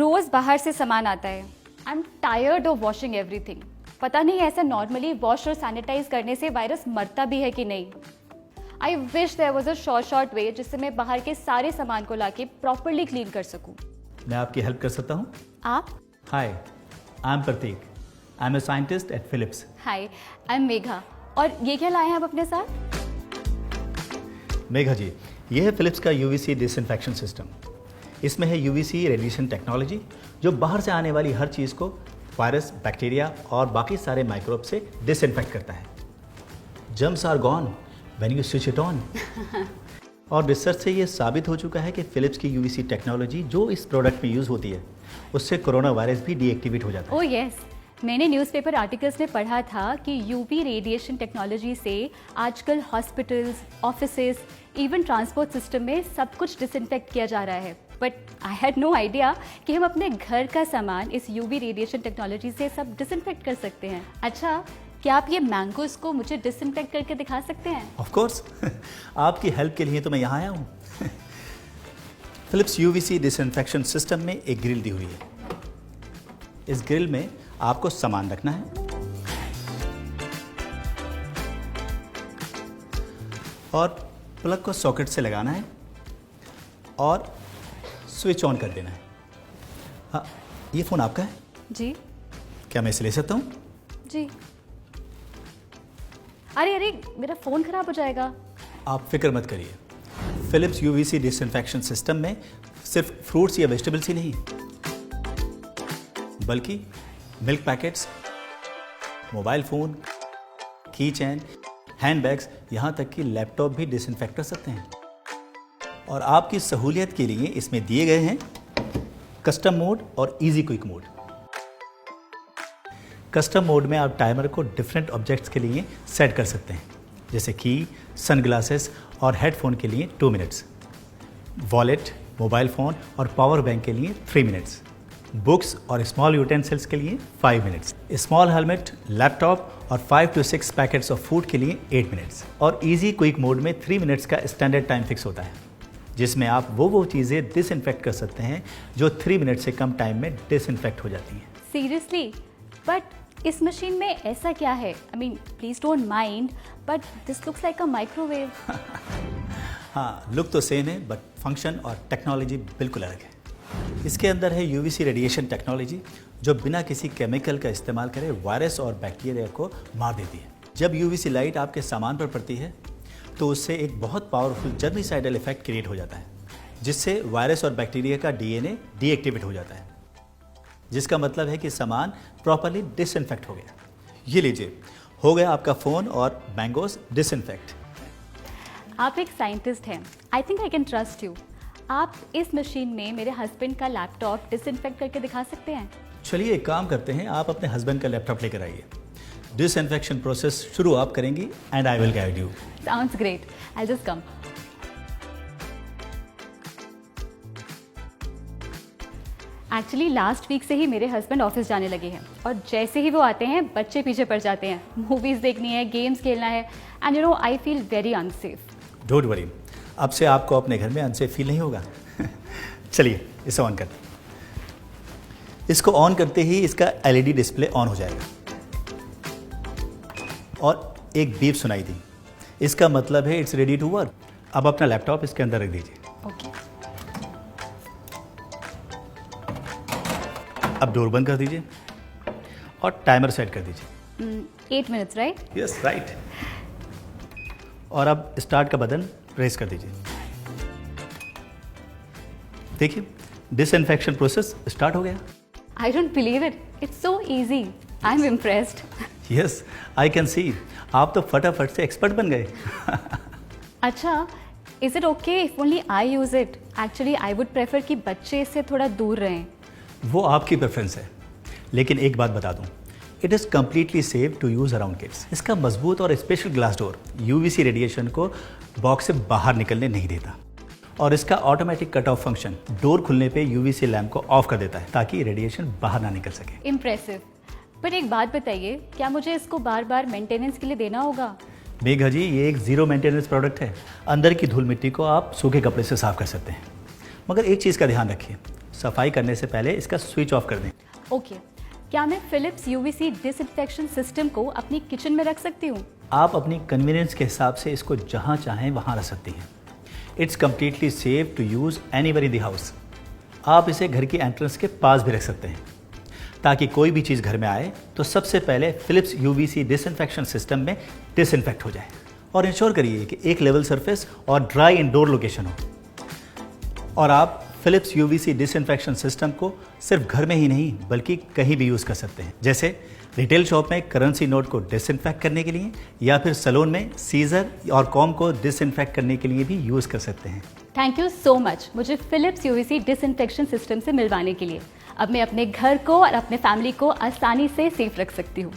रोज बाहर से सामान आता है। I am tired of washing everything. पता नहीं ऐसा नॉर्मली वॉश और सैनिटाइज करने से वायरस मरता भी है कि नहीं। I wish there was a short way जिससे मैं बाहर के सारे सामान को लाके प्रॉपरली क्लीन कर सकूं। मैं आपकी हेल्प कर सकता हूँ? आप? Hi, I am Pratik. I am a scientist at Philips. Hi, I am Megha. और ये क्या लाए हैं आप अपने साथ? मेघा जी, ये है फिलिप्स का यूवीसी डिसइंफेक्शन सिस्टम। इसमें है यूवीसी रेडिएशन टेक्नोलॉजी जो बाहर से आने वाली हर चीज़ को वायरस, बैक्टीरिया और बाकी सारे माइक्रोब से डिसइंफेक्ट करता है। Germs are gone when you switch it on. और रिसर्च से ये साबित हो चुका है कि फिलिप्स की यूवीसी टेक्नोलॉजी जो इस प्रोडक्ट में यूज़ होती है उससे कोरोना वायरस भी डीएक्टिवेट हो जाता है। ओह यस, मैंने न्यूज़पेपर आर्टिकल्स में पढ़ा था कि यूवी रेडिएशन टेक्नोलॉजी से आजकल hospitals, offices, even transport system में सब कुछ डिसइंफेक्ट किया जा रहा है। But I had no idea कि हम अपने घर का सामान इस यूवी रेडिएशन टेक्नोलॉजी से सब डिसइंफेक्ट कर सकते हैं। अच्छा, क्या आप ये मैंगोज को मुझे डिसइंफेक्ट करके दिखा सकते हैं? Of course. आपकी हेल्प के लिए तो मैं यहाँ आया हूँ। फिलिप्स यूवीसी डिसइंफेक्शन सिस्टम में एक ग्रिल दी हुई है। इस ग्रिल में आपको सामान रखना है और प्लग को सॉकेट से लगाना है और स्विच ऑन कर देना है। हाँ, ये फ़ोन आपका है? जी। क्या मैं इसे ले सकता हूँ? जी। अरे मेरा फ़ोन ख़राब हो जाएगा। आप फिक्र मत करिए। फिलिप्स यूवीसी डिसइंफेक्शन सिस्टम में सिर्फ फ्रूट्स या वेजिटेबल्स ही नहीं बल्कि मिल्क पैकेट्स, मोबाइल फ़ोन, की चैन, हैंडबैग्स, यहाँ तक कि लैपटॉप भी डिसइंफेक्ट कर सकते हैं। और आपकी सहूलियत के लिए इसमें दिए गए हैं कस्टम मोड और easy quick mode. Custom mode में आप टाइमर को डिफरेंट ऑब्जेक्ट्स के लिए सेट कर सकते हैं, जैसे की सनग्लासेस और हेडफोन के लिए 2 मिनट्स, वॉलेट, मोबाइल फ़ोन और पावर बैंक के लिए 3 मिनट्स, बुक्स और स्मॉल यूटेंसिल्स के लिए 5 मिनट्स, स्मॉल हेलमेट, लैपटॉप और 5 to 6 पैकेट्स ऑफ फूड के लिए 8 मिनट्स। और इजी क्विक मोड में 3 मिनट्स का स्टैंडर्ड टाइम फिक्स होता है, जिसमें आप वो चीज़ें डिसइंफेक्ट कर सकते हैं जो 3 मिनट से कम टाइम में डिसइंफेक्ट हो जाती हैं। सीरियसली? बट इस मशीन में ऐसा क्या है? I mean, please don't mind, but this looks like a microwave. हाँ, लुक तो सेम है बट फंक्शन और टेक्नोलॉजी बिल्कुल अलग है। इसके अंदर है यूवीसी रेडिएशन टेक्नोलॉजी जो बिना किसी केमिकल का इस्तेमाल करे वायरस और बैक्टीरिया को मार देती है। जब यूवीसी लाइट आपके सामान पर पड़ती है तो उससे एक बहुत पावरफुल जर्मिसाइडल इफेक्ट क्रिएट हो जाता है, जिससे वायरस और बैक्टीरिया का डीएनए डीएक्टिवेट हो जाता है, जिसका मतलब है कि सामान प्रॉपर्ली डिसइंफेक्ट हो गया। ये लीजिए, हो गया आपका फ़ोन और मैंगोज डिसइंफेक्ट। आप एक साइंटिस्ट हैं, I think I can trust you. आप इस मशीन में मेरे हस्बैंड का लैपटॉप डिसइंफेक्ट करके दिखा सकते हैं? चलिए एक काम करते हैं, आप अपने हस्बैंड का लैपटॉप लेकर आइए। डिसइंफेक्शन प्रोसेस शुरू आप करेंगी and I will guide you. Sounds great, I just come. Actually last week से ही मेरे हस्बैंड ऑफिस जाने लगे हैं और जैसे ही वो आते हैं बच्चे पीछे पड़ जाते हैं। मूवीज़ देखनी है, गेम्स खेलना है, and you know I feel very unsafe. Don't worry, अब से आपको अपने घर में अनसेफ फील नहीं होगा। चलिए इसे ऑन करते हैं। इसको ऑन करते ही इसका एलईडी डिस्प्ले ऑन हो जाएगा और एक बीप सुनाई दी। इसका मतलब है इट्स रेडी टू वर्क। अब अपना लैपटॉप इसके अंदर रख दीजिए। ओके। अब डोर बंद कर दीजिए और टाइमर सेट कर दीजिए। 8 मिनट्स, राइट? Yes, right. और अब स्टार्ट का बटन प्रेस कर दीजिए। देखिए, डिसइंफेक्शन प्रोसेस स्टार्ट हो गया। I don't believe it, it's so easy. I am impressed. Yes, I can see. आप तो फटाफट से एक्सपर्ट बन गए। अच्छा, is it okay if only I use it? Actually I would prefer कि बच्चे इससे थोड़ा दूर रहें। वो आपकी प्रेफरेंस है, लेकिन एक बात बता दूं, it is completely safe to use around kids. इसका मजबूत और special glass door UVC radiation को बॉक्स से बाहर निकलने नहीं देता और इसका automatic cut off function door खुलने पे यूवीसी लैम्प को ऑफ कर देता है ताकि रेडिएशन बाहर ना निकल सके। इम्प्रेसिव। पर एक बात बताइए, क्या मुझे इसको बार बार मेंटेनेंस के लिए देना होगा? मेघा जी, ये एक ज़ीरो मेंटेनेंस प्रोडक्ट है। अंदर की धूल मिट्टी को आप सूखे कपड़े से साफ कर सकते हैं, मगर एक चीज़ का ध्यान रखिए, सफाई करने से पहले इसका स्विच ऑफ कर दें। ओके, क्या मैं फिलिप्स यूवीसी डिसइंफेक्शन सिस्टम को अपनी किचन में रख सकती हूँ? आप अपनी कन्वीनियंस के हिसाब से इसको जहाँ चाहें वहाँ रख सकती हैं। It's completely safe to use anywhere in the house. आप इसे घर की एंट्रेंस के पास भी रख सकते हैं ताकि कोई भी चीज़ घर में आए तो सबसे पहले फिलिप्स यूवीसी डिसइंफेक्शन सिस्टम में डिसइंफेक्ट हो जाए। और इंश्योर करिए कि एक लेवल सरफेस और ड्राई इंडोर लोकेशन हो। और आप फिलिप्स यूवीसी डिसइंफेक्शन सिस्टम को सिर्फ घर में ही नहीं बल्कि कहीं भी यूज़ कर सकते हैं, जैसे रिटेल शॉप में करेंसी नोट को डिसइंफेक्ट करने के लिए या फिर सैलून में सीजर और कॉम को डिसइंफेक्ट करने के लिए भी यूज़ कर सकते हैं। थैंक यू सो मच मुझे फिलिप्स यूवीसी डिसइंफेक्शन सिस्टम से मिलवाने के लिए। अब मैं अपने घर को और अपने फैमिली को आसानी से सेफ रख सकती हूँ।